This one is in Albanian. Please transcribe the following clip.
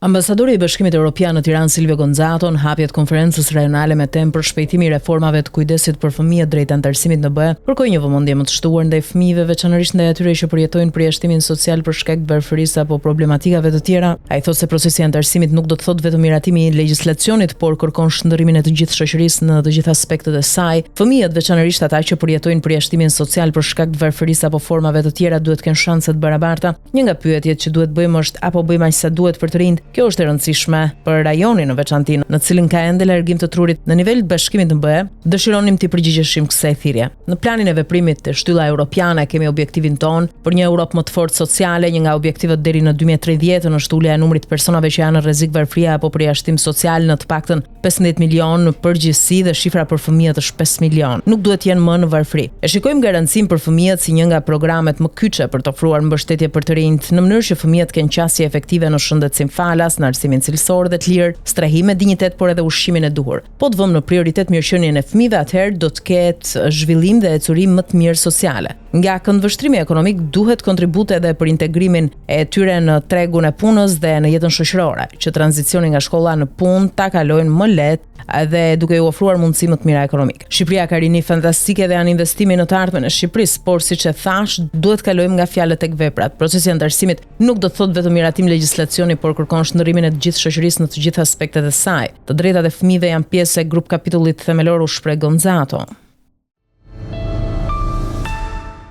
Ambasadori i Bashkimit Evropian në Tiranë Silvio Gonzato në hapjet konferencës rajonale me temë për shpejtimi i reformave të kujdesit për fëmijët drejt antarësimit në BE, kërkoi një vëmendje më të shtuar ndaj fëmijëve, veçanërisht ndaj atyre që përjetojnë përjashtimin social për shkak të varfërisë apo problematikave të tjera. Ai thotë se procesi i antarësimit nuk do të thotë vetëm miratimi i legjislacionit, por kërkon shndërrimin e të gjithë shoqërisë në të gjithë aspektet e saj. Fëmijët, veçanërisht ata që përjetojnë përjashtimin social për shkak të varfërisë apo formave të tjera, duhet të kenë shanse të barabarta. Një nga pyetjet që duhet bëjmë është apo bëjmë aq sa duhet për të rinjt. Kjo është e rëndësishme për rajonin në veçantë, në cilin ka ende largim të trurit në nivel të bashkimit të BE. Dëshironim të përgjigjeshim kësaj thirrje. Në planin e veprimit të shtylla europiane kemi objektivin ton për një Europë më të fortë sociale. Një nga objektivat deri në 2030 është ulja e numrit të personave që janë në rrezik varfërie apo përjashtim social në të paktën 15 milion në përgjithësi dhe shifra për fëmijët është 5 milion. Nuk duhet të jenë më në varfëri. E shikojmë garancinë për fëmijët si një nga programet më kyçe për të ofruar mbështetje për të rinjt, në mënyrë që fëmijët kenë qasje efektive në shëndetësim falas, në arsimin cilësor dhe të lirë, strehim me dinjitet, por edhe ushqimin e duhur. Po të vëmë në prioritet mirëqenien e fëmijëve, atëherë do të ketë zhvillim dhe ecurim më të mirë sociale. Nga këndvështrimi ekonomik duhet kontribute edhe për integrimin e tyre në tregun e punës dhe në jetën shoqërore, që tranzicioni nga shkolla në punë ta kalojnë më lehtë dhe duke u ofruar mundësi më të mira ekonomike. Shqipëria ka rini fantastike dhe janë investime në të ardhmen e Shqipërisë, por siç e thash, duhet kalojmë nga fjalët tek veprat. Procesi i antarësimit nuk do të thotë vetëm miratim legjislacioni, por kërkon shndërrimin e të gjithë shoqërisë në të gjithë aspektet e saj. Të drejtat e fëmijëve janë pjesë e grup kapitullit themelor, u shpreh Gonzato.